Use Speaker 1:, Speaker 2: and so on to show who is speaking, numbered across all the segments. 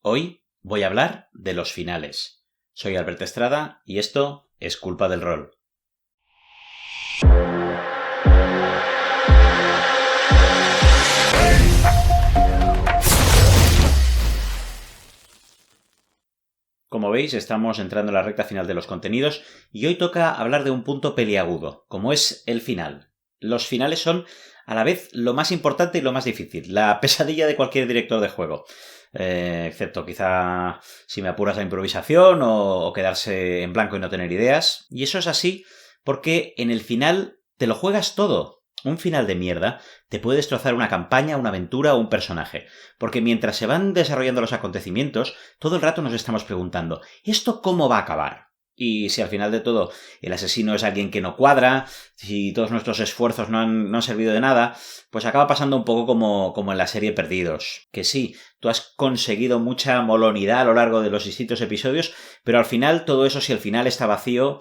Speaker 1: Hoy voy a hablar de los finales. Soy Albert Estrada y esto es Culpa del Rol. Como veis, estamos entrando en la recta final de los contenidos y hoy toca hablar de un punto peliagudo, como es el final. Los finales son a la vez lo más importante y lo más difícil, la pesadilla de cualquier director de juego. Excepto quizá si me apuras la improvisación o quedarse en blanco y no tener ideas. Y eso es así porque en el final te lo juegas todo. Un final de mierda te puede destrozar una campaña, una aventura o un personaje. Porque mientras se van desarrollando los acontecimientos, todo el rato nos estamos preguntando, ¿esto cómo va a acabar? Y si al final de todo el asesino es alguien que no cuadra, si todos nuestros esfuerzos no han servido de nada, pues acaba pasando un poco como en la serie Perdidos. Que sí, tú has conseguido mucha molonidad a lo largo de los distintos episodios, pero al final todo eso, si el final está vacío,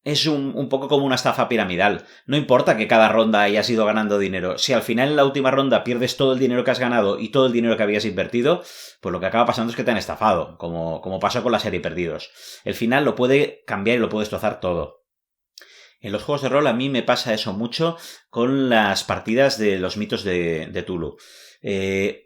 Speaker 1: es un poco como una estafa piramidal. No importa que cada ronda hayas ido ganando dinero. Si al final en la última ronda pierdes todo el dinero que has ganado y todo el dinero que habías invertido, pues lo que acaba pasando es que te han estafado, como pasó con la serie Perdidos. El final lo puede cambiar y lo puede destrozar todo. En los juegos de rol a mí me pasa eso mucho con las partidas de los mitos de Cthulhu.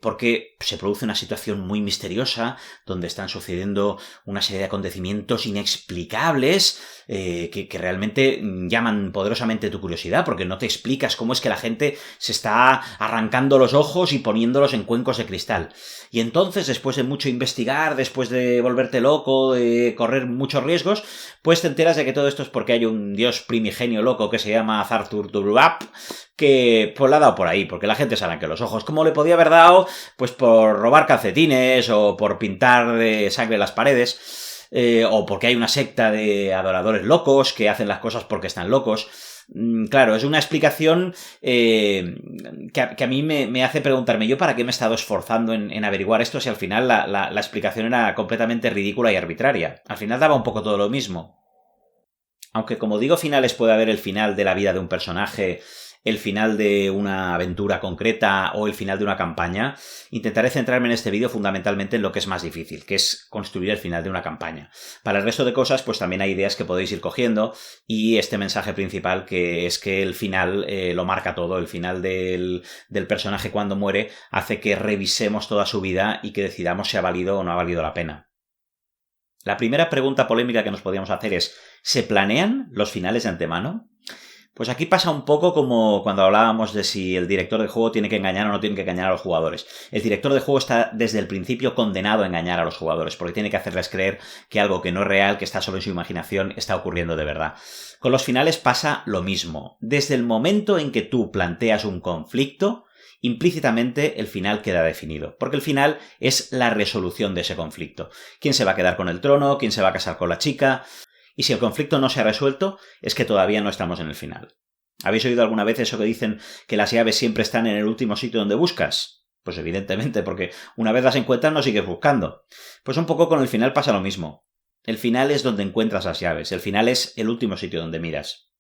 Speaker 1: Porque se produce una situación muy misteriosa donde están sucediendo una serie de acontecimientos inexplicables que realmente llaman poderosamente tu curiosidad, porque no te explicas cómo es que la gente se está arrancando los ojos y poniéndolos en cuencos de cristal. Y entonces, después de mucho investigar, después de volverte loco, de correr muchos riesgos, pues te enteras de que todo esto es porque hay un dios primigenio loco que se llama Zarturturuap, que pues la ha dado por ahí, porque la gente se arranque los ojos. ¿Cómo le podía haber dado? Pues por robar calcetines o por pintar de sangre las paredes, o porque hay una secta de adoradores locos que hacen las cosas porque están locos. Claro, es una explicación que a mí me hace preguntarme, ¿yo para qué me he estado esforzando en averiguar esto si al final la explicación era completamente ridícula y arbitraria? Al final daba un poco todo lo mismo. Aunque como digo finales, puede haber el final de la vida de un personaje, el final de una aventura concreta o el final de una campaña, intentaré centrarme en este vídeo fundamentalmente en lo que es más difícil, que es construir el final de una campaña. Para el resto de cosas, pues también hay ideas que podéis ir cogiendo y este mensaje principal, que es que el final lo marca todo. El final del personaje cuando muere hace que revisemos toda su vida y que decidamos si ha valido o no ha valido la pena. La primera pregunta polémica que nos podríamos hacer es, ¿se planean los finales de antemano? Pues aquí pasa un poco como cuando hablábamos de si el director de juego tiene que engañar o no tiene que engañar a los jugadores. El director de juego está desde el principio condenado a engañar a los jugadores, porque tiene que hacerles creer que algo que no es real, que está solo en su imaginación, está ocurriendo de verdad. Con los finales pasa lo mismo. Desde el momento en que tú planteas un conflicto, implícitamente el final queda definido, porque el final es la resolución de ese conflicto. ¿Quién se va a quedar con el trono? ¿Quién se va a casar con la chica? Y si el conflicto no se ha resuelto, es que todavía no estamos en el final. ¿Habéis oído alguna vez eso que dicen que las llaves siempre están en el último sitio donde buscas? Pues evidentemente, porque una vez las encuentras no sigues buscando. Pues un poco con el final pasa lo mismo. El final es donde encuentras las llaves, el final es el último sitio donde miras.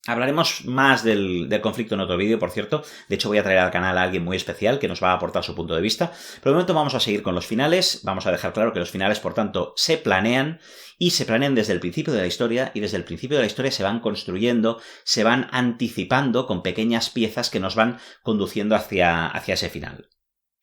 Speaker 1: Hablaremos más del conflicto en otro vídeo, por cierto. De hecho, voy a traer al canal a alguien muy especial que nos va a aportar su punto de vista. Pero de momento vamos a seguir con los finales. Vamos a dejar claro que los finales, por tanto, se planean. Y se planean desde el principio de la historia. Y desde el principio de la historia se van construyendo, se van anticipando con pequeñas piezas que nos van conduciendo hacia ese final.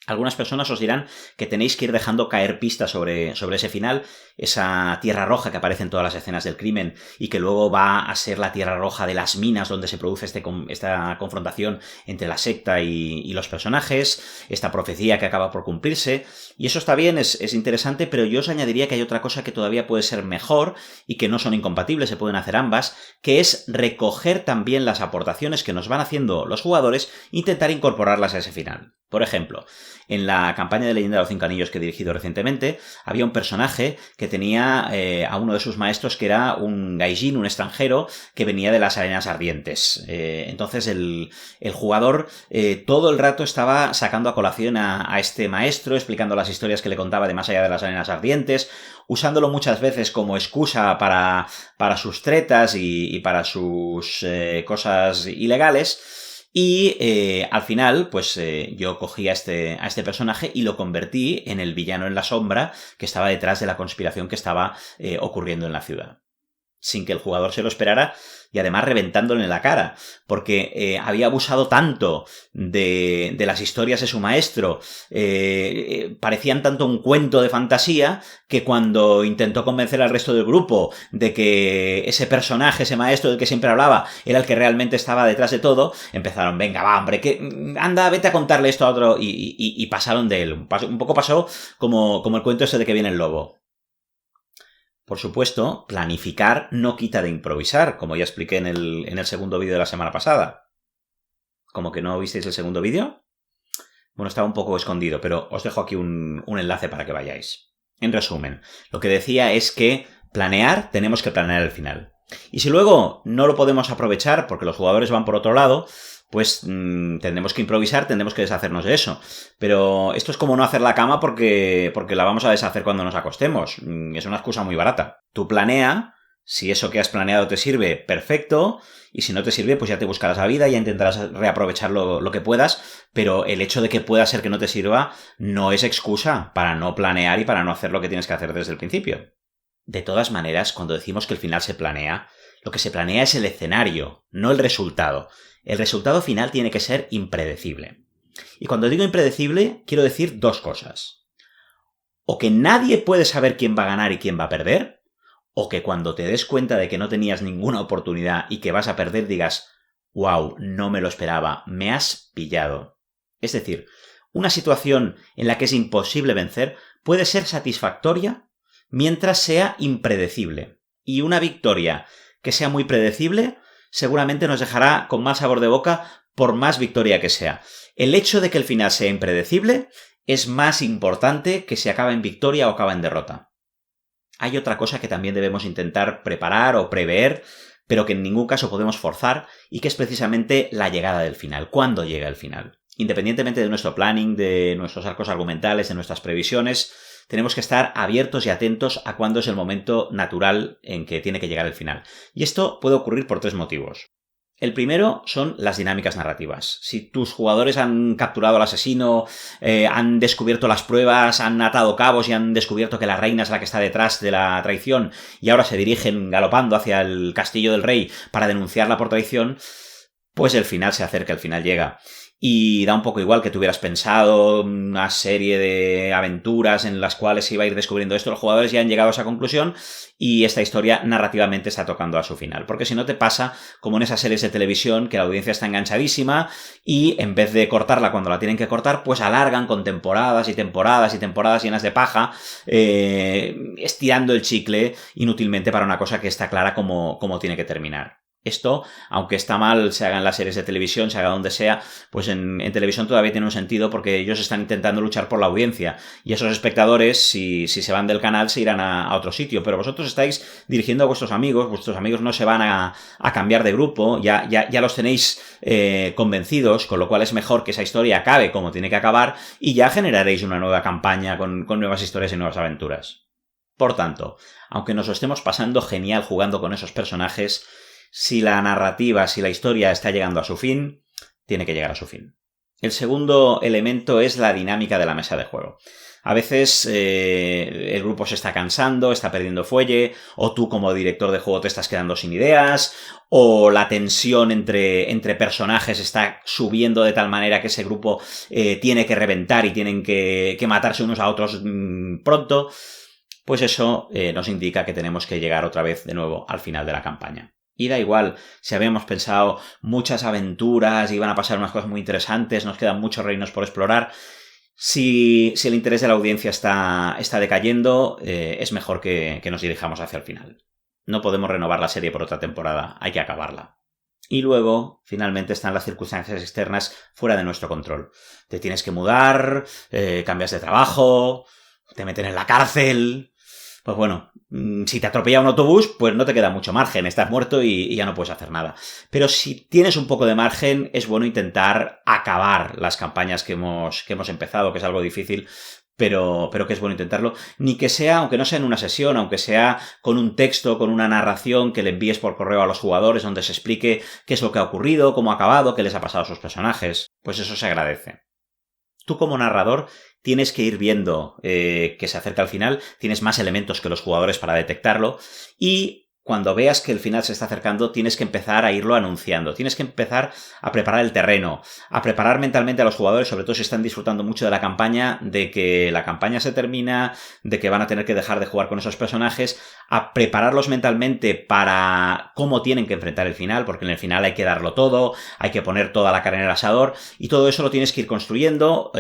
Speaker 1: Algunas personas os dirán que tenéis que ir dejando caer pistas sobre ese final, esa tierra roja que aparece en todas las escenas del crimen y que luego va a ser la tierra roja de las minas donde se produce esta confrontación entre la secta y los personajes, esta profecía que acaba por cumplirse. Y eso está bien, es interesante, pero yo os añadiría que hay otra cosa que todavía puede ser mejor y que no son incompatibles, se pueden hacer ambas, que es recoger también las aportaciones que nos van haciendo los jugadores e intentar incorporarlas a ese final. Por ejemplo, en la campaña de Leyenda de los Cinco Anillos que he dirigido recientemente, había un personaje que tenía a uno de sus maestros que era un gaijin, un extranjero, que venía de las arenas ardientes. Entonces el jugador todo el rato estaba sacando a colación a este maestro, explicando las historias que le contaba de más allá de las arenas ardientes, usándolo muchas veces como excusa para sus tretas y para sus cosas ilegales. Y al final, pues yo cogí a este personaje y lo convertí en el villano en la sombra que estaba detrás de la conspiración que estaba ocurriendo en la ciudad. Sin que el jugador se lo esperara y además reventándole en la cara, porque había abusado tanto de las historias de su maestro, parecían tanto un cuento de fantasía, que cuando intentó convencer al resto del grupo de que ese personaje, ese maestro del que siempre hablaba, era el que realmente estaba detrás de todo, empezaron, venga, va, hombre, que anda, vete a contarle esto a otro, y pasaron de él. Un poco pasó como el cuento ese de que viene el lobo. Por supuesto, planificar no quita de improvisar, como ya expliqué en el segundo vídeo de la semana pasada. ¿Cómo que no visteis el segundo vídeo? Bueno, estaba un poco escondido, pero os dejo aquí un enlace para que vayáis. En resumen, lo que decía es que tenemos que planear el final. Y si luego no lo podemos aprovechar porque los jugadores van por otro lado, pues tendremos que improvisar, tendremos que deshacernos de eso. Pero esto es como no hacer la cama porque la vamos a deshacer cuando nos acostemos. Es una excusa muy barata. Tú planea, si eso que has planeado te sirve, perfecto, y si no te sirve, pues ya te buscarás la vida, ya intentarás reaprovechar lo que puedas, pero el hecho de que pueda ser que no te sirva no es excusa para no planear y para no hacer lo que tienes que hacer desde el principio. De todas maneras, cuando decimos que el final se planea, lo que se planea es el escenario, no el resultado. El resultado final tiene que ser impredecible. Y cuando digo impredecible, quiero decir dos cosas. O que nadie puede saber quién va a ganar y quién va a perder, o que cuando te des cuenta de que no tenías ninguna oportunidad y que vas a perder digas, wow, no me lo esperaba, me has pillado. Es decir, una situación en la que es imposible vencer puede ser satisfactoria mientras sea impredecible. Y una victoria que sea muy predecible seguramente nos dejará con mal sabor de boca por más victoria que sea. El hecho de que el final sea impredecible es más importante que si acaba en victoria o acaba en derrota. Hay otra cosa que también debemos intentar preparar o prever, pero que en ningún caso podemos forzar, y que es precisamente la llegada del final. ¿Cuándo llega el final? Independientemente de nuestro planning, de nuestros arcos argumentales, de nuestras previsiones, tenemos que estar abiertos y atentos a cuándo es el momento natural en que tiene que llegar el final. Y esto puede ocurrir por tres motivos. El primero son las dinámicas narrativas. Si tus jugadores han capturado al asesino, han descubierto las pruebas, han atado cabos y han descubierto que la reina es la que está detrás de la traición y ahora se dirigen galopando hacia el castillo del rey para denunciarla por traición, pues el final se acerca, el final llega. Y da un poco igual que tú hubieras pensado una serie de aventuras en las cuales se iba a ir descubriendo esto. Los jugadores ya han llegado a esa conclusión y esta historia narrativamente está tocando a su final. Porque si no te pasa como en esas series de televisión que la audiencia está enganchadísima y en vez de cortarla cuando la tienen que cortar, pues alargan con temporadas y temporadas y temporadas llenas de paja, estirando el chicle inútilmente para una cosa que está clara como tiene que terminar. Esto, aunque está mal, se haga en las series de televisión, se haga donde sea, pues en televisión todavía tiene un sentido porque ellos están intentando luchar por la audiencia y esos espectadores, si se van del canal, se irán a otro sitio, pero vosotros estáis dirigiendo a vuestros amigos no se van a cambiar de grupo, ya los tenéis convencidos, con lo cual es mejor que esa historia acabe como tiene que acabar y ya generaréis una nueva campaña con nuevas historias y nuevas aventuras. Por tanto, aunque nos lo estemos pasando genial jugando con esos personajes, si la narrativa, si la historia está llegando a su fin, tiene que llegar a su fin. El segundo elemento es la dinámica de la mesa de juego. A veces el grupo se está cansando, está perdiendo fuelle, o tú como director de juego te estás quedando sin ideas, o la tensión entre personajes está subiendo de tal manera que ese grupo tiene que reventar y tienen que matarse unos a otros pronto. Pues eso nos indica que tenemos que llegar otra vez de nuevo al final de la campaña. Y da igual si habíamos pensado muchas aventuras y iban a pasar unas cosas muy interesantes, nos quedan muchos reinos por explorar. Si el interés de la audiencia está decayendo, es mejor que nos dirijamos hacia el final. No podemos renovar la serie por otra temporada, hay que acabarla. Y luego, finalmente, están las circunstancias externas fuera de nuestro control. Te tienes que mudar, cambias de trabajo, te meten en la cárcel. Pues bueno, si te atropella un autobús, pues no te queda mucho margen, estás muerto y ya no puedes hacer nada. Pero si tienes un poco de margen, es bueno intentar acabar las campañas que hemos empezado, que es algo difícil, pero que es bueno intentarlo, ni que sea, aunque no sea en una sesión, aunque sea con un texto, con una narración que le envíes por correo a los jugadores donde se explique qué es lo que ha ocurrido, cómo ha acabado, qué les ha pasado a sus personajes, pues eso se agradece. Tú como narrador tienes que ir viendo que se acerca al final, tienes más elementos que los jugadores para detectarlo y cuando veas que el final se está acercando tienes que empezar a irlo anunciando, tienes que empezar a preparar el terreno, a preparar mentalmente a los jugadores, sobre todo si están disfrutando mucho de la campaña, de que la campaña se termina, de que van a tener que dejar de jugar con esos personajes, a prepararlos mentalmente para cómo tienen que enfrentar el final, porque en el final hay que darlo todo, hay que poner toda la carne en el asador y todo eso lo tienes que ir construyendo,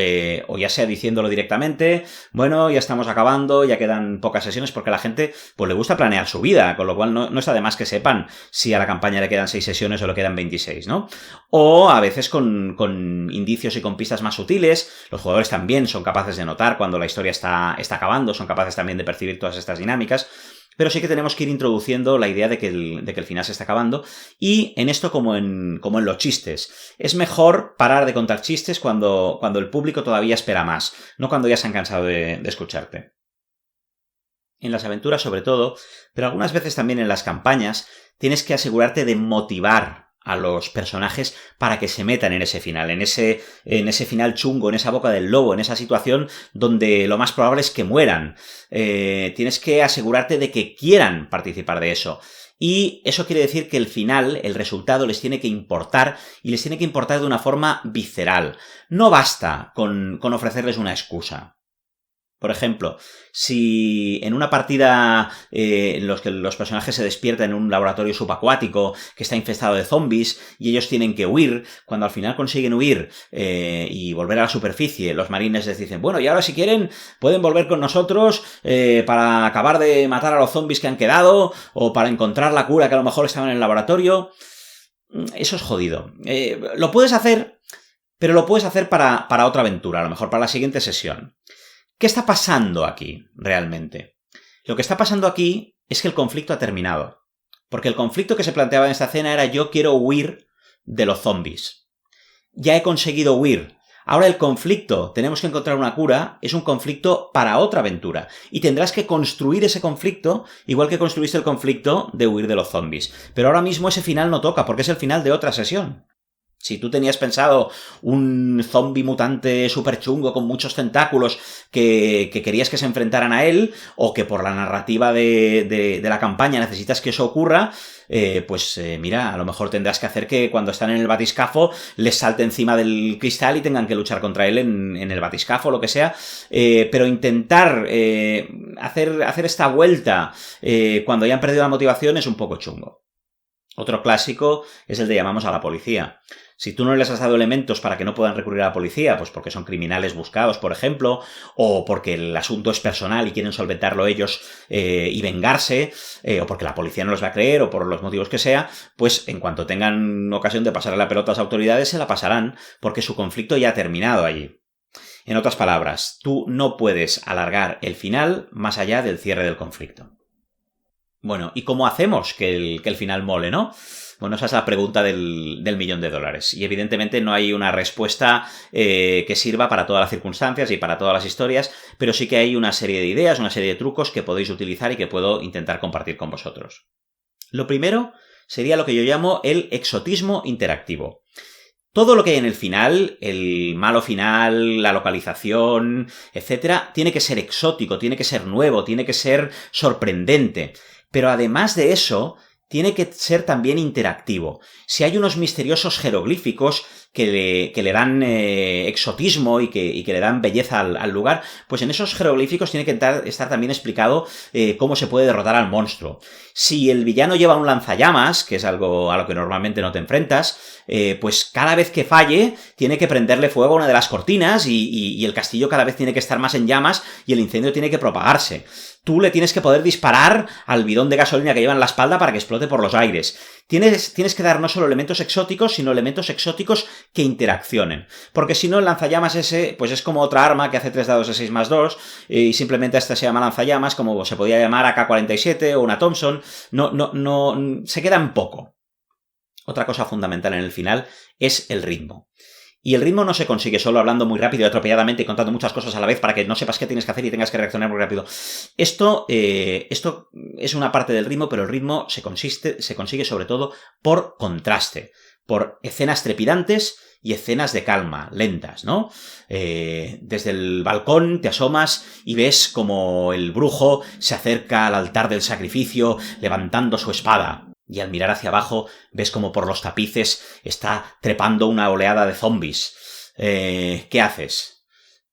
Speaker 1: o ya sea diciéndolo directamente, bueno, ya estamos acabando, ya quedan pocas sesiones, porque a la gente pues le gusta planear su vida, con lo cual no está de más que sepan si a la campaña le quedan 6 sesiones o le quedan 26, ¿no? O a veces con indicios y con pistas más sutiles, los jugadores también son capaces de notar cuando la historia está acabando, son capaces también de percibir todas estas dinámicas, pero sí que tenemos que ir introduciendo la idea de que el final se está acabando, y en esto como en los chistes. Es mejor parar de contar chistes cuando el público todavía espera más, no cuando ya se han cansado de escucharte. En las aventuras sobre todo, pero algunas veces también en las campañas, tienes que asegurarte de motivar a los personajes para que se metan en ese final, en ese final chungo, en esa boca del lobo, en esa situación donde lo más probable es que mueran. Tienes que asegurarte de que quieran participar de eso. Y eso quiere decir que el final, el resultado, les tiene que importar, y les tiene que importar de una forma visceral. No basta con ofrecerles una excusa. Por ejemplo, si en una partida en los que los personajes se despiertan en un laboratorio subacuático que está infestado de zombies y ellos tienen que huir, cuando al final consiguen huir y volver a la superficie, los marines les dicen, bueno, y ahora si quieren pueden volver con nosotros para acabar de matar a los zombies que han quedado o para encontrar la cura que a lo mejor estaba en el laboratorio. Eso es jodido. Lo puedes hacer, pero lo puedes hacer para otra aventura, a lo mejor para la siguiente sesión. ¿Qué está pasando aquí, realmente? Lo que está pasando aquí es que el conflicto ha terminado. Porque el conflicto que se planteaba en esta escena era yo quiero huir de los zombies. Ya he conseguido huir. Ahora el conflicto, tenemos que encontrar una cura, es un conflicto para otra aventura. Y tendrás que construir ese conflicto igual que construiste el conflicto de huir de los zombies. Pero ahora mismo ese final no toca, porque es el final de otra sesión. Si tú tenías pensado un zombie mutante súper chungo con muchos tentáculos que querías que se enfrentaran a él, o que por la narrativa de la campaña necesitas que eso ocurra, mira, a lo mejor tendrás que hacer que cuando están en el batiscafo les salte encima del cristal y tengan que luchar contra él en el batiscafo o lo que sea, pero intentar hacer esta vuelta cuando ya han perdido la motivación es un poco chungo. Otro clásico es el de llamamos a la policía. Si tú no les has dado elementos para que no puedan recurrir a la policía, pues porque son criminales buscados, por ejemplo, o porque el asunto es personal y quieren solventarlo ellos y vengarse, o porque la policía no los va a creer, o por los motivos que sea, pues en cuanto tengan ocasión de pasarle la pelota a las autoridades, se la pasarán, porque su conflicto ya ha terminado allí. En otras palabras, tú no puedes alargar el final más allá del cierre del conflicto. Bueno, ¿y cómo hacemos que el final mole, no? Bueno, esa es la pregunta del $1.000.000. Y evidentemente no hay una respuesta que sirva para todas las circunstancias y para todas las historias, pero sí que hay una serie de ideas, una serie de trucos que podéis utilizar y que puedo intentar compartir con vosotros. Lo primero sería lo que yo llamo el exotismo interactivo. Todo lo que hay en el final, el malo final, la localización, etcétera, tiene que ser exótico, tiene que ser nuevo, tiene que ser sorprendente. Pero además de eso, tiene que ser también interactivo. Si hay unos misteriosos jeroglíficos que le dan exotismo y que le dan belleza al lugar, pues en esos jeroglíficos tiene que estar también explicado cómo se puede derrotar al monstruo. Si el villano lleva un lanzallamas, que es algo a lo que normalmente no te enfrentas, pues cada vez que falle tiene que prenderle fuego a una de las cortinas y el castillo cada vez tiene que estar más en llamas y el incendio tiene que propagarse. Tú le tienes que poder disparar al bidón de gasolina que lleva en la espalda para que explote por los aires. Tienes que dar no solo elementos exóticos, sino elementos exóticos que interaccionen. Porque si no, el lanzallamas ese, pues es como otra arma que hace 3 dados de 6+2, y simplemente esta se llama lanzallamas, como se podía llamar AK-47 o una Thompson. No, se queda en poco. Otra cosa fundamental en el final es el ritmo. Y el ritmo no se consigue solo hablando muy rápido y atropelladamente y contando muchas cosas a la vez para que no sepas qué tienes que hacer y tengas que reaccionar muy rápido. Esto es una parte del ritmo, pero el ritmo se consigue sobre todo por contraste, por escenas trepidantes y escenas de calma, lentas, ¿no? Desde el balcón te asomas y ves como el brujo se acerca al altar del sacrificio levantando su espada. Y al mirar hacia abajo ves como por los tapices está trepando una oleada de zombies. ¿Qué haces?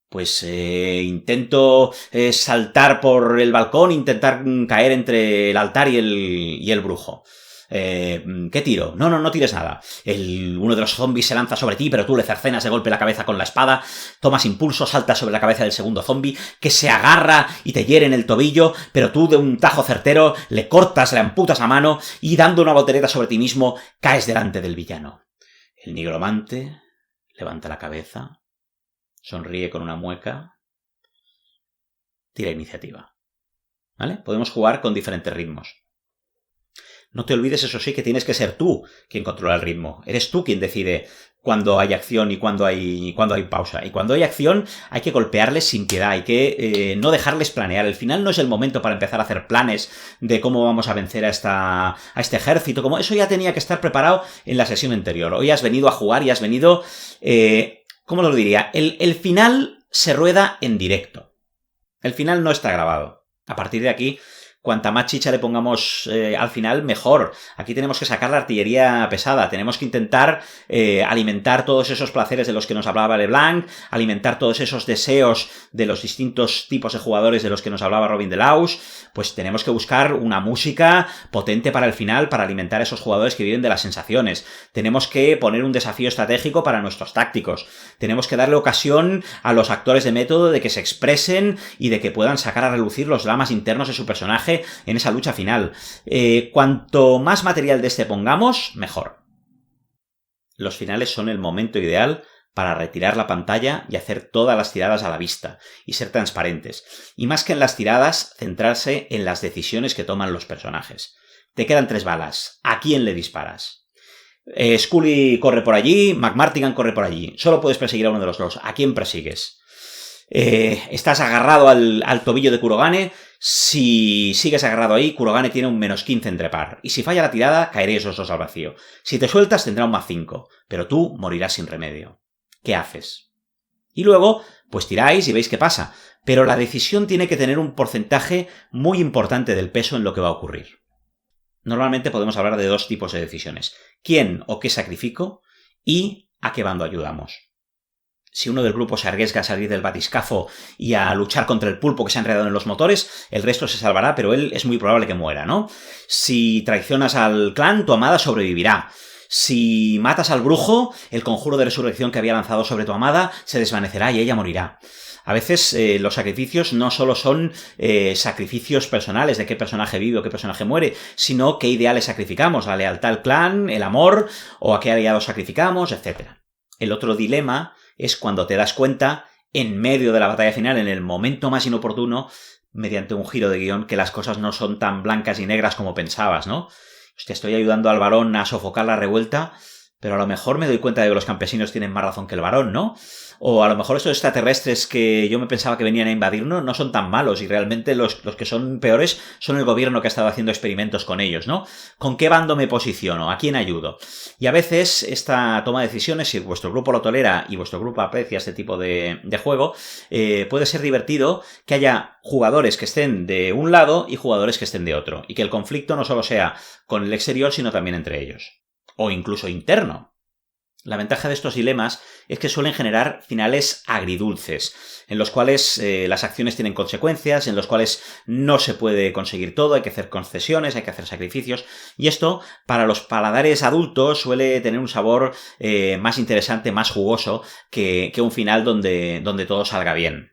Speaker 1: Pues intento saltar por el balcón, intentar caer entre el altar y el brujo. ¿Qué tiro? No tires nada. Uno de los zombies se lanza sobre ti, pero tú le cercenas de golpe la cabeza con la espada, tomas impulso, saltas sobre la cabeza del segundo zombie, que se agarra y te hiere en el tobillo, pero tú de un tajo certero le cortas, le amputas la mano y dando una voltereta sobre ti mismo, caes delante del villano. El nigromante levanta la cabeza, sonríe con una mueca, tira iniciativa. ¿Vale? Podemos jugar con diferentes ritmos. No te olvides, eso sí, que tienes que ser tú quien controla el ritmo. Eres tú quien decide cuándo hay acción y cuándo hay pausa. Y cuando hay acción hay que golpearles sin piedad, hay que no dejarles planear. El final no es el momento para empezar a hacer planes de cómo vamos a vencer a este ejército. Como eso ya tenía que estar preparado en la sesión anterior. Hoy has venido a jugar y has venido... ¿cómo lo diría? El final se rueda en directo. El final no está grabado. A partir de aquí... cuanta más chicha le pongamos al final, mejor. Aquí tenemos que sacar la artillería pesada, tenemos que intentar alimentar todos esos placeres de los que nos hablaba LeBlanc, alimentar todos esos deseos de los distintos tipos de jugadores de los que nos hablaba Robin Delaus. Pues tenemos que buscar una música potente para el final, para alimentar a esos jugadores que viven de las sensaciones. Tenemos que poner un desafío estratégico para nuestros tácticos. Tenemos que darle ocasión a los actores de método de que se expresen y de que puedan sacar a relucir los dramas internos de su personaje en esa lucha final. Cuanto más material de este pongamos, mejor. Los finales son el momento ideal para retirar la pantalla y hacer todas las tiradas a la vista, y ser transparentes. Y más que en las tiradas, centrarse en las decisiones que toman los personajes. Te quedan 3 balas. ¿A quién le disparas? Scully corre por allí, McMartigan corre por allí. Solo puedes perseguir a uno de los dos. ¿A quién persigues? Estás agarrado al tobillo de Kurogane. Si sigues agarrado ahí, Kurogane tiene un -15 en trepar. Y si falla la tirada, caeréis los dos al vacío. Si te sueltas, tendrá un +5. Pero tú morirás sin remedio. ¿Qué haces? Y luego, pues tiráis y veis qué pasa. Pero la decisión tiene que tener un porcentaje muy importante del peso en lo que va a ocurrir. Normalmente podemos hablar de 2 tipos de decisiones. ¿Quién o qué sacrifico? Y ¿a qué bando ayudamos? Si uno del grupo se arriesga a salir del batiscafo y a luchar contra el pulpo que se ha enredado en los motores, el resto se salvará, pero él es muy probable que muera, ¿no? Si traicionas al clan, tu amada sobrevivirá. Si matas al brujo, el conjuro de resurrección que había lanzado sobre tu amada se desvanecerá y ella morirá. A veces los sacrificios no solo son sacrificios personales de qué personaje vive o qué personaje muere, sino qué ideales sacrificamos, la lealtad al clan, el amor, o a qué aliados sacrificamos, etc. El otro dilema es cuando te das cuenta, en medio de la batalla final, en el momento más inoportuno, mediante un giro de guión, que las cosas no son tan blancas y negras como pensabas, ¿no? Hostia, estoy ayudando al varón a sofocar la revuelta, pero a lo mejor me doy cuenta de que los campesinos tienen más razón que el varón, ¿no? O a lo mejor estos extraterrestres que yo me pensaba que venían a invadirnos no son tan malos y realmente los que son peores son el gobierno que ha estado haciendo experimentos con ellos, ¿no? ¿Con qué bando me posiciono? ¿A quién ayudo? Y a veces esta toma de decisiones, si vuestro grupo lo tolera y vuestro grupo aprecia este tipo de juego, puede ser divertido que haya jugadores que estén de un lado y jugadores que estén de otro. Y que el conflicto no solo sea con el exterior, sino también entre ellos. O incluso interno. La ventaja de estos dilemas es que suelen generar finales agridulces, en los cuales las acciones tienen consecuencias, en los cuales no se puede conseguir todo, hay que hacer concesiones, hay que hacer sacrificios, y esto, para los paladares adultos, suele tener un sabor más interesante, más jugoso, que un final donde todo salga bien.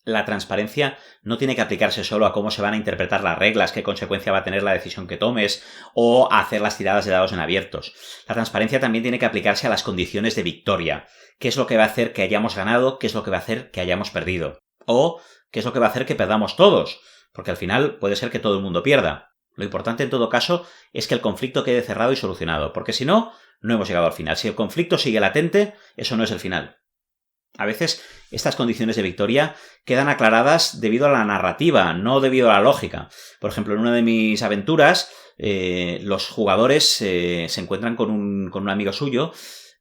Speaker 1: La transparencia no tiene que aplicarse solo a cómo se van a interpretar las reglas, qué consecuencia va a tener la decisión que tomes, o a hacer las tiradas de dados en abiertos. La transparencia también tiene que aplicarse a las condiciones de victoria. ¿Qué es lo que va a hacer que hayamos ganado? ¿Qué es lo que va a hacer que hayamos perdido? O ¿qué es lo que va a hacer que perdamos todos? Porque al final puede ser que todo el mundo pierda. Lo importante en todo caso es que el conflicto quede cerrado y solucionado, porque si no, no hemos llegado al final. Si el conflicto sigue latente, eso no es el final. A veces estas condiciones de victoria quedan aclaradas debido a la narrativa, no debido a la lógica. Por ejemplo, en una de mis aventuras, los jugadores se encuentran con un amigo suyo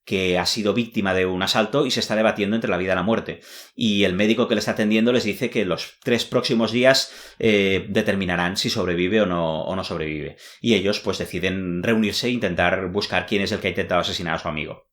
Speaker 1: que ha sido víctima de un asalto y se está debatiendo entre la vida y la muerte. Y el médico que le está atendiendo les dice que los 3 próximos días determinarán si sobrevive o no sobrevive. Y ellos pues deciden reunirse e intentar buscar quién es el que ha intentado asesinar a su amigo.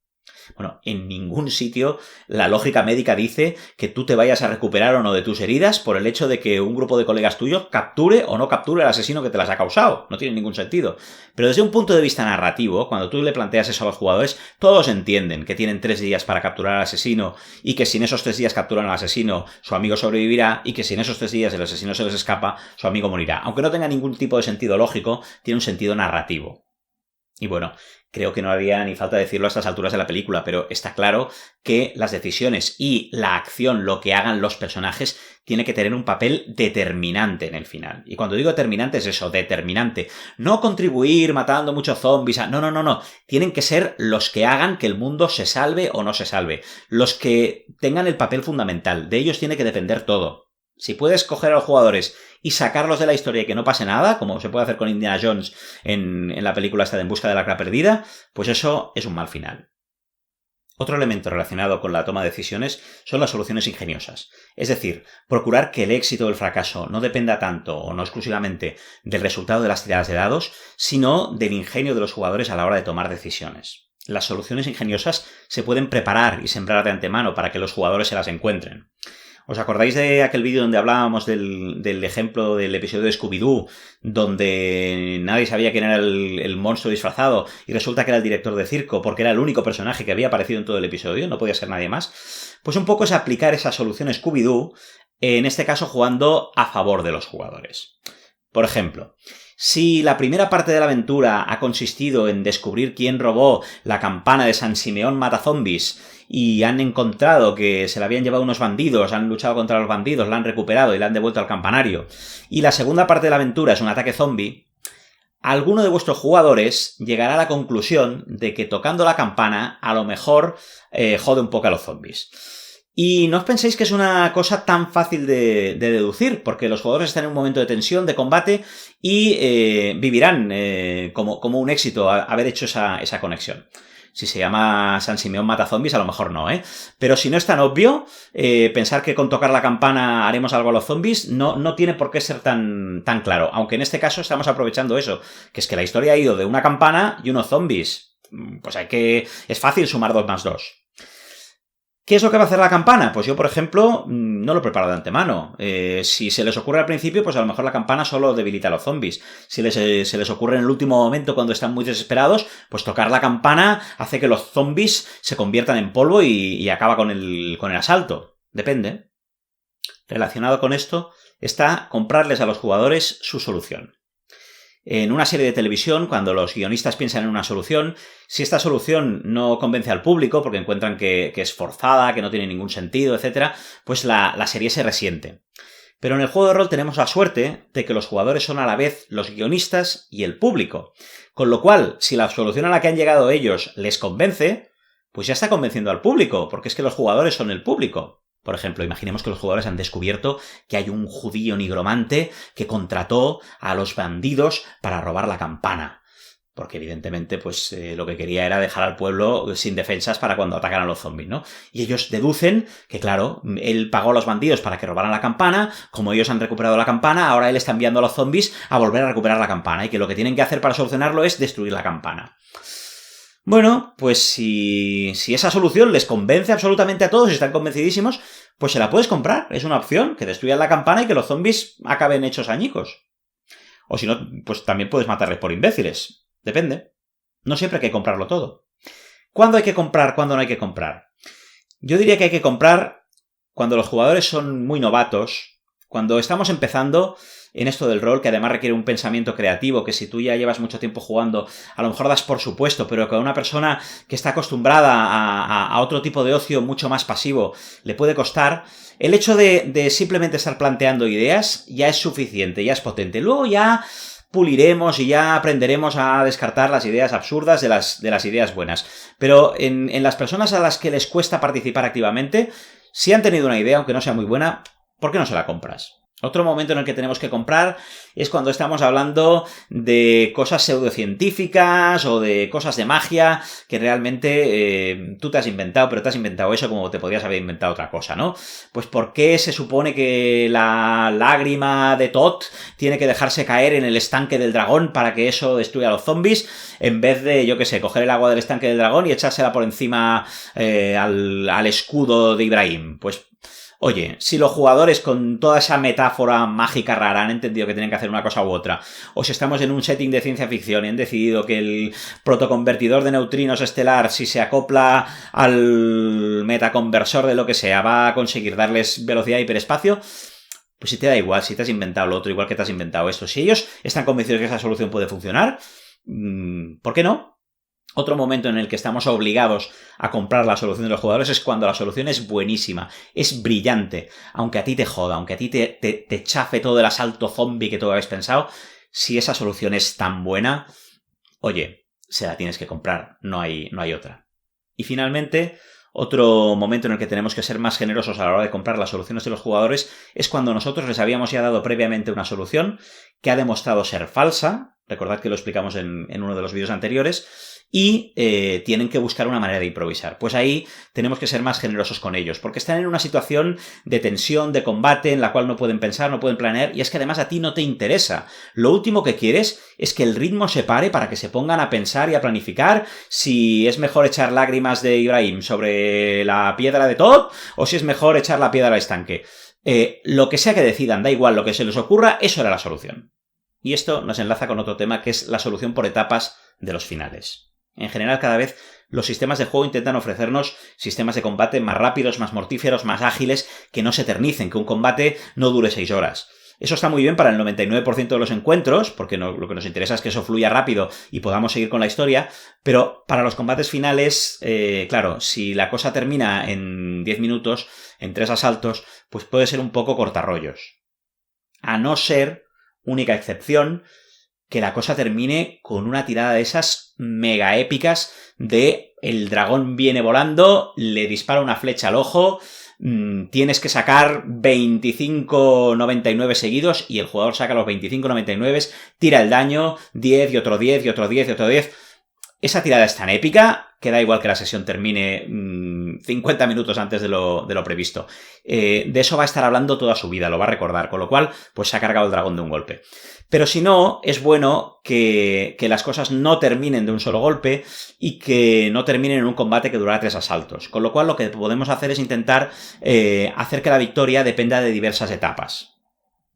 Speaker 1: Bueno, en ningún sitio la lógica médica dice que tú te vayas a recuperar o no de tus heridas por el hecho de que un grupo de colegas tuyos capture o no capture al asesino que te las ha causado. No tiene ningún sentido. Pero desde un punto de vista narrativo, cuando tú le planteas eso a los jugadores, todos entienden que tienen 3 días para capturar al asesino y que si en esos 3 días capturan al asesino, su amigo sobrevivirá y que si en esos 3 días el asesino se les escapa, su amigo morirá. Aunque no tenga ningún tipo de sentido lógico, tiene un sentido narrativo. Y bueno, creo que no había ni falta decirlo a estas alturas de la película, pero está claro que las decisiones y la acción, lo que hagan los personajes, tiene que tener un papel determinante en el final. Y cuando digo determinante es eso, determinante. No contribuir matando muchos zombies. No. Tienen que ser los que hagan que el mundo se salve o no se salve. Los que tengan el papel fundamental. De ellos tiene que depender todo. Si puedes coger a los jugadores y sacarlos de la historia y que no pase nada, como se puede hacer con Indiana Jones en la película esta de En busca del arca perdida, pues eso es un mal final. Otro elemento relacionado con la toma de decisiones son las soluciones ingeniosas. Es decir, procurar que el éxito o el fracaso no dependa tanto o no exclusivamente del resultado de las tiradas de dados, sino del ingenio de los jugadores a la hora de tomar decisiones. Las soluciones ingeniosas se pueden preparar y sembrar de antemano para que los jugadores se las encuentren. ¿Os acordáis de aquel vídeo donde hablábamos del ejemplo del episodio de Scooby-Doo, donde nadie sabía quién era el monstruo disfrazado y resulta que era el director de circo porque era el único personaje que había aparecido en todo el episodio, no podía ser nadie más? Pues un poco es aplicar esa solución Scooby-Doo, en este caso jugando a favor de los jugadores. Por ejemplo, si la primera parte de la aventura ha consistido en descubrir quién robó la campana de San Simeón Matazombies y han encontrado que se la habían llevado unos bandidos, han luchado contra los bandidos, la han recuperado y la han devuelto al campanario, y la segunda parte de la aventura es un ataque zombie, alguno de vuestros jugadores llegará a la conclusión de que tocando la campana a lo mejor jode un poco a los zombies. Y no os penséis que es una cosa tan fácil de deducir, porque los jugadores están en un momento de tensión, de combate, y vivirán como un éxito haber hecho esa conexión. Si se llama San Simeón Matazombies, a lo mejor no, Pero si no es tan obvio, pensar que con tocar la campana haremos algo a los zombies no tiene por qué ser tan claro. Aunque en este caso estamos aprovechando eso, que es que la historia ha ido de una campana y unos zombies. Pues es fácil sumar 2 más 2. ¿Qué es lo que va a hacer la campana? Pues yo, por ejemplo, no lo preparo de antemano. Si se les ocurre al principio, pues a lo mejor la campana solo debilita a los zombies. Si se les ocurre en el último momento cuando están muy desesperados, pues tocar la campana hace que los zombies se conviertan en polvo y acaba con el asalto. Depende. Relacionado con esto está comprarles a los jugadores su solución. En una serie de televisión, cuando los guionistas piensan en una solución, si esta solución no convence al público porque encuentran que es forzada, que no tiene ningún sentido, etc., pues la serie se resiente. Pero en el juego de rol tenemos la suerte de que los jugadores son a la vez los guionistas y el público. Con lo cual, si la solución a la que han llegado ellos les convence, pues ya está convenciendo al público, porque es que los jugadores son el público. Por ejemplo, imaginemos que los jugadores han descubierto que hay un judío nigromante que contrató a los bandidos para robar la campana. Porque evidentemente pues lo que quería era dejar al pueblo sin defensas para cuando atacaran a los zombies, ¿no? Y ellos deducen que, claro, él pagó a los bandidos para que robaran la campana, como ellos han recuperado la campana, ahora él está enviando a los zombies a volver a recuperar la campana y que lo que tienen que hacer para solucionarlo es destruir la campana. Bueno, pues si esa solución les convence absolutamente a todos y están convencidísimos, pues se la puedes comprar. Es una opción, que destruyan la campana y que los zombies acaben hechos añicos. O si no, pues también puedes matarles por imbéciles. Depende. No siempre hay que comprarlo todo. ¿Cuándo hay que comprar? ¿Cuándo no hay que comprar? Yo diría que hay que comprar cuando los jugadores son muy novatos, cuando estamos empezando en esto del rol, que además requiere un pensamiento creativo, que si tú ya llevas mucho tiempo jugando, a lo mejor das por supuesto, pero que a una persona que está acostumbrada a otro tipo de ocio mucho más pasivo le puede costar. El hecho de simplemente estar planteando ideas ya es suficiente, ya es potente. Luego ya puliremos y ya aprenderemos a descartar las ideas absurdas de las ideas buenas. Pero en las personas a las que les cuesta participar activamente, si han tenido una idea, aunque no sea muy buena, ¿por qué no se la compras? Otro momento en el que tenemos que comprar es cuando estamos hablando de cosas pseudocientíficas o de cosas de magia que realmente tú te has inventado, pero te has inventado eso como te podrías haber inventado otra cosa, ¿no? Pues ¿por qué se supone que la lágrima de Tot tiene que dejarse caer en el estanque del dragón para que eso destruya a los zombies en vez de, yo qué sé, coger el agua del estanque del dragón y echársela por encima al escudo de Ibrahim? Pues oye, si los jugadores con toda esa metáfora mágica rara han entendido que tienen que hacer una cosa u otra, o si estamos en un setting de ciencia ficción y han decidido que el protoconvertidor de neutrinos estelar, si se acopla al metaconversor de lo que sea, va a conseguir darles velocidad hiperespacio, pues si te da igual, si te has inventado lo otro, igual que te has inventado esto, si ellos están convencidos de que esa solución puede funcionar, ¿por qué no? Otro momento en el que estamos obligados a comprar la solución de los jugadores es cuando la solución es buenísima, es brillante, aunque a ti te joda, aunque a ti te chafe todo el asalto zombie que tú habéis pensado, si esa solución es tan buena, oye, se la tienes que comprar, no hay otra. Y finalmente, otro momento en el que tenemos que ser más generosos a la hora de comprar las soluciones de los jugadores es cuando nosotros les habíamos ya dado previamente una solución que ha demostrado ser falsa, recordad que lo explicamos en uno de los vídeos anteriores, y tienen que buscar una manera de improvisar. Pues ahí tenemos que ser más generosos con ellos, porque están en una situación de tensión, de combate, en la cual no pueden pensar, no pueden planear, y es que además a ti no te interesa. Lo último que quieres es que el ritmo se pare para que se pongan a pensar y a planificar si es mejor echar lágrimas de Ibrahim sobre la piedra de Todd, o si es mejor echar la piedra al estanque. Lo que sea que decidan, da igual lo que se les ocurra, eso era la solución. Y esto nos enlaza con otro tema que es la solución por etapas de los finales. En general, cada vez los sistemas de juego intentan ofrecernos sistemas de combate más rápidos, más mortíferos, más ágiles, que no se eternicen, que un combate no dure 6 horas. Eso está muy bien para el 99% de los encuentros, porque lo que nos interesa es que eso fluya rápido y podamos seguir con la historia, pero para los combates finales, claro, si la cosa termina en 10 minutos, en 3 asaltos, pues puede ser un poco cortarrollos. A no ser, única excepción, que la cosa termine con una tirada de esas mega épicas de el dragón viene volando, le dispara una flecha al ojo, tienes que sacar 25,99 seguidos y el jugador saca los 25,99, tira el daño, 10 y otro 10 y otro 10 y otro 10. Esa tirada es tan épica que da igual que la sesión termine 50 minutos antes de lo previsto. De eso va a estar hablando toda su vida, lo va a recordar, con lo cual pues se ha cargado el dragón de un golpe. Pero si no, es bueno que las cosas no terminen de un solo golpe y que no terminen en un combate que durará 3 asaltos. Con lo cual lo que podemos hacer es intentar hacer que la victoria dependa de diversas etapas.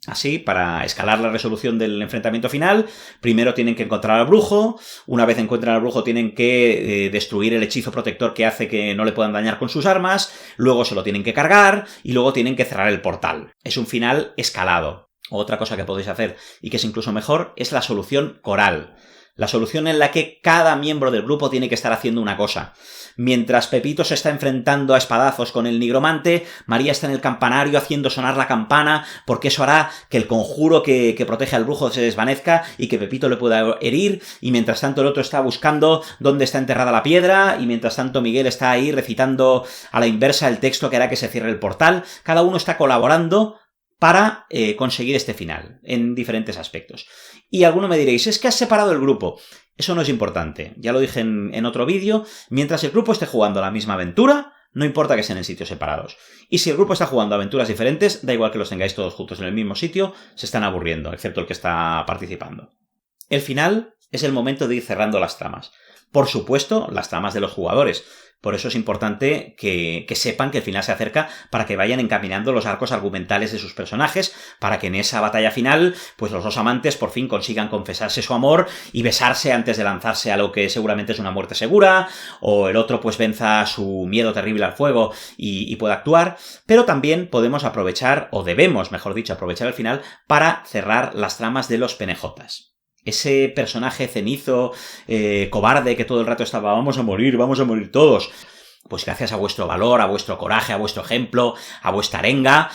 Speaker 1: Así, para escalar la resolución del enfrentamiento final, primero tienen que encontrar al brujo, una vez encuentran al brujo tienen que destruir el hechizo protector que hace que no le puedan dañar con sus armas, luego se lo tienen que cargar y luego tienen que cerrar el portal. Es un final escalado. Otra cosa que podéis hacer, y que es incluso mejor, es la solución coral. La solución en la que cada miembro del grupo tiene que estar haciendo una cosa. Mientras Pepito se está enfrentando a espadazos con el nigromante, María está en el campanario haciendo sonar la campana, porque eso hará que el conjuro que protege al brujo se desvanezca y que Pepito le pueda herir, y mientras tanto el otro está buscando dónde está enterrada la piedra, y mientras tanto Miguel está ahí recitando a la inversa el texto que hará que se cierre el portal. Cada uno está colaborando para conseguir este final, en diferentes aspectos. Y alguno me diréis, es que has separado el grupo. Eso no es importante, ya lo dije en otro vídeo, mientras el grupo esté jugando la misma aventura, no importa que sean en sitios separados. Y si el grupo está jugando aventuras diferentes, da igual que los tengáis todos juntos en el mismo sitio, se están aburriendo, excepto el que está participando. El final es el momento de ir cerrando las tramas. Por supuesto, las tramas de los jugadores. Por eso es importante que sepan que el final se acerca para que vayan encaminando los arcos argumentales de sus personajes, para que en esa batalla final, pues los dos amantes por fin consigan confesarse su amor y besarse antes de lanzarse a lo que seguramente es una muerte segura, o el otro pues venza su miedo terrible al fuego y pueda actuar. Pero también podemos aprovechar, o debemos, mejor dicho, aprovechar el final para cerrar las tramas de los penejotas. Ese personaje cenizo, cobarde, que todo el rato estaba vamos a morir todos. pues gracias a vuestro valor, a vuestro coraje, a vuestro ejemplo, a vuestra arenga,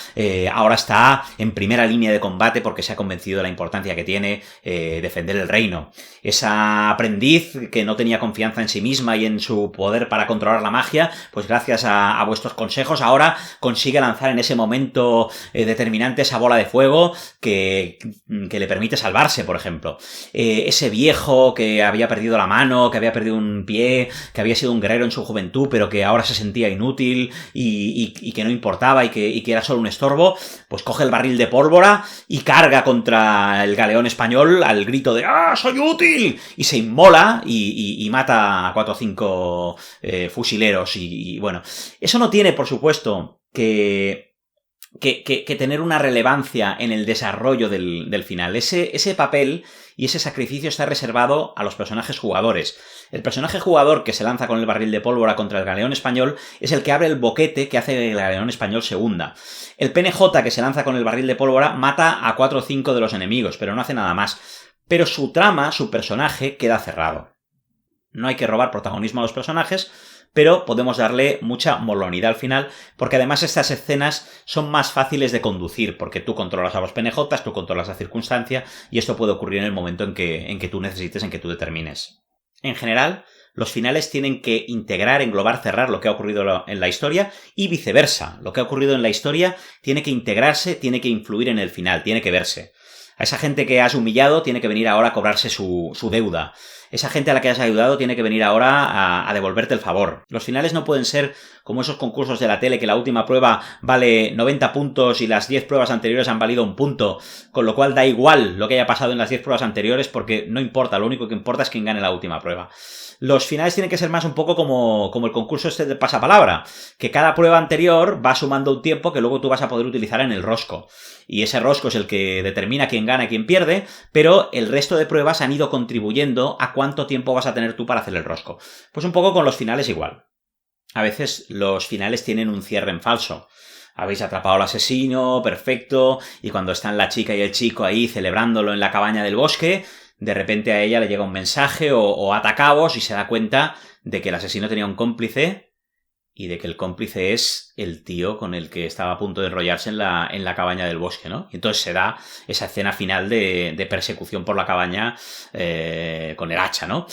Speaker 1: ahora está en primera línea de combate porque se ha convencido de la importancia que tiene defender el reino. Esa aprendiz que no tenía confianza en sí misma y en su poder para controlar la magia, pues gracias a vuestros consejos ahora consigue lanzar en ese momento determinante esa bola de fuego que le permite salvarse, por ejemplo. Ese viejo que había perdido la mano, que había perdido un pie, que había sido un guerrero en su juventud, pero que ahora se sentía inútil y que no importaba y que era solo un estorbo, pues coge el barril de pólvora y carga contra el galeón español al grito de ¡ah, soy útil! Y se inmola y mata a 4 o 5 fusileros y bueno, eso no tiene, por supuesto, que tener una relevancia en el desarrollo del final. Ese papel y ese sacrificio está reservado a los personajes jugadores. El personaje jugador que se lanza con el barril de pólvora contra el galeón español es el que abre el boquete que hace que el galeón español se hunda. El PNJ que se lanza con el barril de pólvora mata a 4 o 5 de los enemigos, pero no hace nada más. Pero su trama, su personaje, queda cerrado. No hay que robar protagonismo a los personajes, pero podemos darle mucha molonidad al final, porque además estas escenas son más fáciles de conducir, porque tú controlas a los PNJs, tú controlas la circunstancia, y esto puede ocurrir en el momento en que tú necesites, en que tú determines. En general, los finales tienen que integrar, englobar, cerrar lo que ha ocurrido en la historia, y viceversa. Lo que ha ocurrido en la historia tiene que integrarse, tiene que influir en el final, tiene que verse. A esa gente que has humillado tiene que venir ahora a cobrarse su deuda. Esa gente a la que has ayudado tiene que venir ahora a devolverte el favor. Los finales no pueden ser como esos concursos de la tele que la última prueba vale 90 puntos y las 10 pruebas anteriores han valido 1 punto, con lo cual da igual lo que haya pasado en las 10 pruebas anteriores porque no importa, lo único que importa es quién gane la última prueba. Los finales tienen que ser más un poco como el concurso este de pasapalabra, que cada prueba anterior va sumando un tiempo que luego tú vas a poder utilizar en el rosco. Y ese rosco es el que determina quién gana y quién pierde, pero el resto de pruebas han ido contribuyendo a cuánto tiempo vas a tener tú para hacer el rosco. Pues un poco con los finales igual. A veces los finales tienen un cierre en falso. Habéis atrapado al asesino, perfecto, y cuando están la chica y el chico ahí celebrándolo en la cabaña del bosque, de repente a ella le llega un mensaje o ata cabos y se da cuenta de que el asesino tenía un cómplice y de que el cómplice es el tío con el que estaba a punto de enrollarse en la cabaña del bosque, ¿no? Y entonces se da esa escena final de persecución por la cabaña con el hacha, ¿no?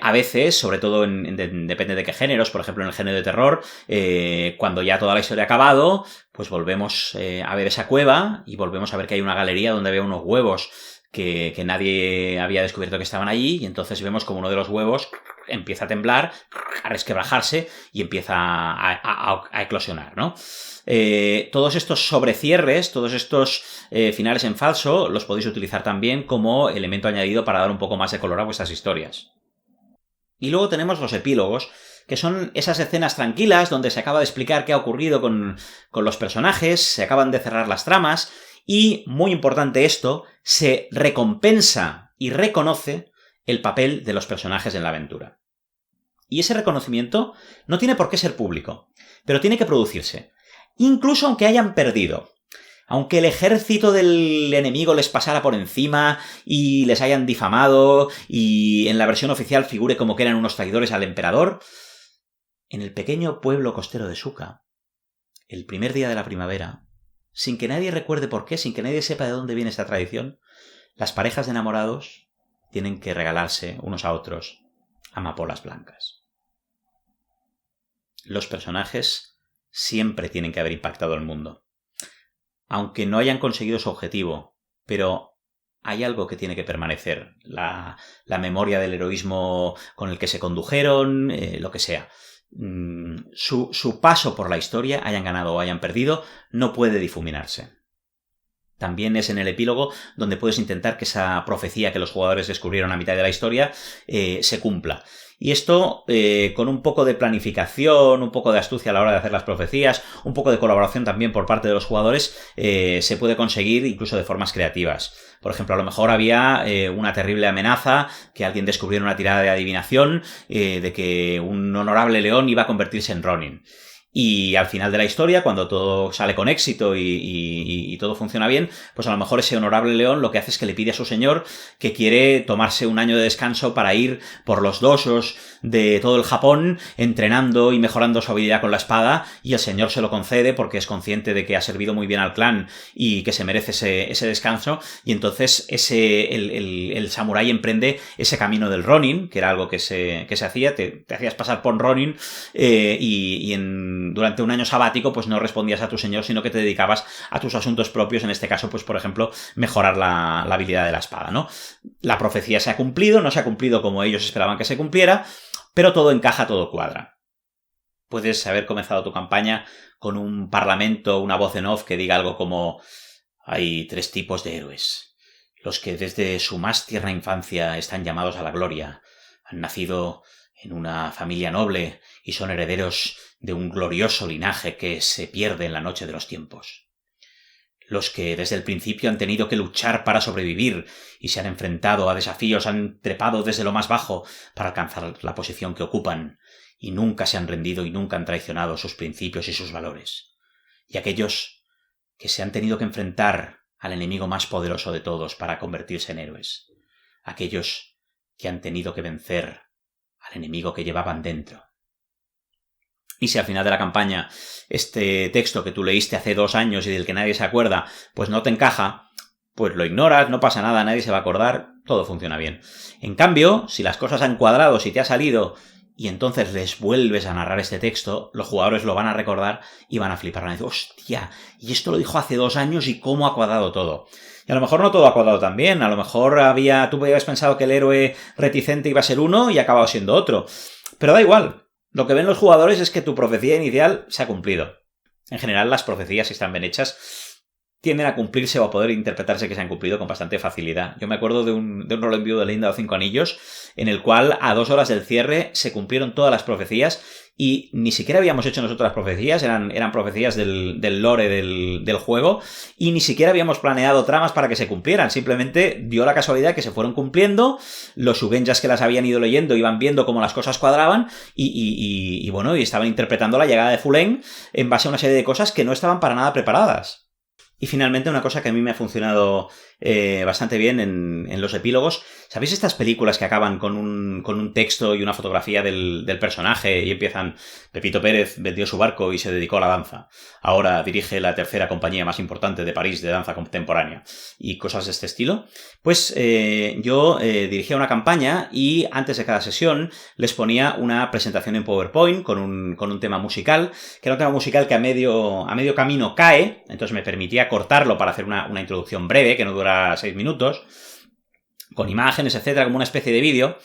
Speaker 1: A veces, sobre todo depende de qué géneros, por ejemplo en el género de terror, cuando ya toda la historia ha acabado, pues volvemos a ver esa cueva y volvemos a ver que hay una galería donde había unos huevos que nadie había descubierto que estaban allí, y entonces vemos como uno de los huevos empieza a temblar, a resquebrajarse y empieza a eclosionar, ¿no? Todos estos sobrecierres, todos estos finales en falso, los podéis utilizar también como elemento añadido para dar un poco más de color a vuestras historias. Y luego tenemos los epílogos, que son esas escenas tranquilas donde se acaba de explicar qué ha ocurrido con los personajes, se acaban de cerrar las tramas, y, muy importante esto, se recompensa y reconoce el papel de los personajes en la aventura. Y ese reconocimiento no tiene por qué ser público, pero tiene que producirse. Incluso aunque hayan perdido. Aunque el ejército del enemigo les pasara por encima y les hayan difamado y en la versión oficial figure como que eran unos traidores al emperador, en el pequeño pueblo costero de Suka, el primer día de la primavera, sin que nadie recuerde por qué, sin que nadie sepa de dónde viene esta tradición, las parejas de enamorados tienen que regalarse unos a otros amapolas blancas. Los personajes siempre tienen que haber impactado el mundo. Aunque no hayan conseguido su objetivo, pero hay algo que tiene que permanecer. La memoria del heroísmo con el que se condujeron, lo que sea. Su paso por la historia, hayan ganado o hayan perdido, no puede difuminarse. También es en el epílogo donde puedes intentar que esa profecía que los jugadores descubrieron a mitad de la historia se cumpla. Y esto, con un poco de planificación, un poco de astucia a la hora de hacer las profecías, un poco de colaboración también por parte de los jugadores, se puede conseguir incluso de formas creativas. Por ejemplo, a lo mejor había una terrible amenaza, que alguien descubriera una tirada de adivinación, de que un honorable león iba a convertirse en Ronin. Y al final de la historia, cuando todo sale con éxito y todo funciona bien, pues a lo mejor ese honorable león lo que hace es que le pide a su señor que quiere tomarse un año de descanso para ir por los dojos de todo el Japón entrenando y mejorando su habilidad con la espada, y el señor se lo concede porque es consciente de que ha servido muy bien al clan y que se merece ese descanso, y entonces el samurái emprende ese camino del Ronin, que era algo que se hacía, te hacías pasar por Ronin durante un año sabático pues no respondías a tu señor, sino que te dedicabas a tus asuntos propios, en este caso pues por ejemplo mejorar la habilidad de la espada, ¿no? La profecía se ha cumplido, no se ha cumplido como ellos esperaban que se cumpliera, pero todo encaja, todo cuadra. Puedes haber comenzado tu campaña con un parlamento, una voz en off que diga algo como: hay 3 tipos de héroes. Los que desde su más tierna infancia están llamados a la gloria, han nacido en una familia noble y son herederos de un glorioso linaje que se pierde en la noche de los tiempos. Los que desde el principio han tenido que luchar para sobrevivir y se han enfrentado a desafíos, han trepado desde lo más bajo para alcanzar la posición que ocupan, y nunca se han rendido y nunca han traicionado sus principios y sus valores. Y aquellos que se han tenido que enfrentar al enemigo más poderoso de todos para convertirse en héroes. Aquellos que han tenido que vencer al enemigo que llevaban dentro. Y si al final de la campaña este texto que tú leíste hace 2 años y del que nadie se acuerda, pues no te encaja, pues lo ignoras, no pasa nada, nadie se va a acordar, todo funciona bien. En cambio, si las cosas han cuadrado, si te ha salido y entonces les vuelves a narrar este texto, los jugadores lo van a recordar y van a flipar, van a decir: ¡hostia! Y esto lo dijo hace 2 años y cómo ha cuadrado todo. Y a lo mejor no todo ha cuadrado tan bien, a lo mejor tú habías pensado que el héroe reticente iba a ser uno y ha acabado siendo otro. Pero da igual. Lo que ven los jugadores es que tu profecía inicial se ha cumplido. En general, las profecías, si están bien hechas, tienden a cumplirse o a poder interpretarse que se han cumplido con bastante facilidad. Yo me acuerdo de un rol en vivo de Leyenda de los 5 Anillos, en el cual a 2 horas del cierre se cumplieron todas las profecías, y ni siquiera habíamos hecho nosotros las profecías, eran profecías del lore del juego, y ni siquiera habíamos planeado tramas para que se cumplieran. Simplemente dio la casualidad que se fueron cumpliendo, los Shugenjas que las habían ido leyendo iban viendo cómo las cosas cuadraban, y estaban interpretando la llegada de Fuleng en base a una serie de cosas que no estaban para nada preparadas. Y finalmente, una cosa que a mí me ha funcionado bastante bien en los epílogos. ¿Sabéis estas películas que acaban con un texto y una fotografía del personaje y empiezan: Pepito Pérez vendió su barco y se dedicó a la danza, ahora dirige la 3ª compañía más importante de París de danza contemporánea, y cosas de este estilo? Pues yo dirigía una campaña y antes de cada sesión les ponía una presentación en PowerPoint con un tema musical, que era un tema musical que a medio camino cae, entonces me permitía cortarlo para hacer una introducción breve que no dura 6 minutos, con imágenes, etcétera, como una especie de vídeo,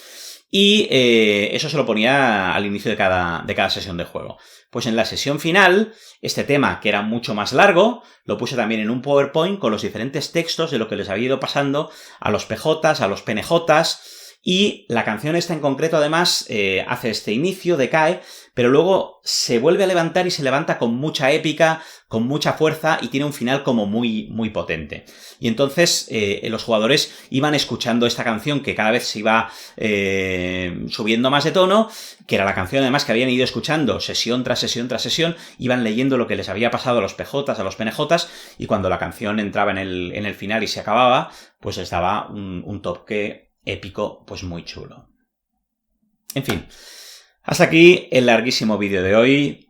Speaker 1: y eso se lo ponía al inicio de cada sesión de juego. Pues en la sesión final, este tema, que era mucho más largo, lo puse también en un PowerPoint con los diferentes textos de lo que les había ido pasando a los PJs, a los PNJs, y la canción esta en concreto, además, hace este inicio, decae, pero luego se vuelve a levantar y se levanta con mucha épica, con mucha fuerza, y tiene un final como muy, muy potente. Y entonces los jugadores iban escuchando esta canción que cada vez se iba subiendo más de tono, que era la canción además que habían ido escuchando sesión tras sesión tras sesión, iban leyendo lo que les había pasado a los PJs, a los PNJs, y cuando la canción entraba en el final y se acababa, pues estaba un toque épico, pues muy chulo. En fin, hasta aquí el larguísimo vídeo de hoy.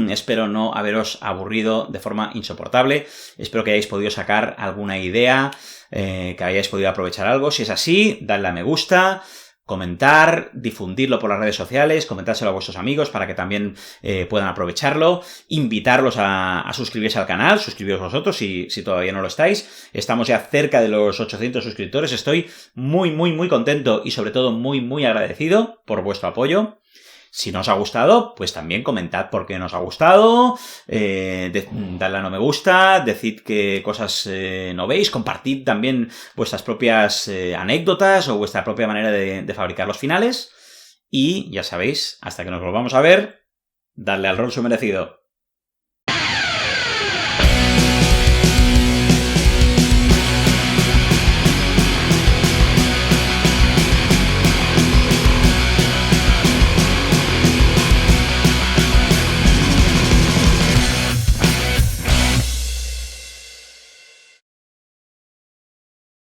Speaker 1: Espero no haberos aburrido de forma insoportable. Espero que hayáis podido sacar alguna idea, que hayáis podido aprovechar algo. Si es así, dadle a me gusta, comentar, difundirlo por las redes sociales, comentárselo a vuestros amigos para que también puedan aprovecharlo, invitarlos a suscribirse al canal, suscribiros vosotros si todavía no lo estáis. Estamos ya cerca de los 800 suscriptores, estoy muy, muy, muy contento y sobre todo muy, muy agradecido por vuestro apoyo. Si no os ha gustado, pues también comentad por qué no os ha gustado, dadle a no me gusta, decid qué cosas no veis, compartid también vuestras propias anécdotas o vuestra propia manera de fabricar los finales. Y ya sabéis, hasta que nos volvamos a ver, dadle al rol su merecido.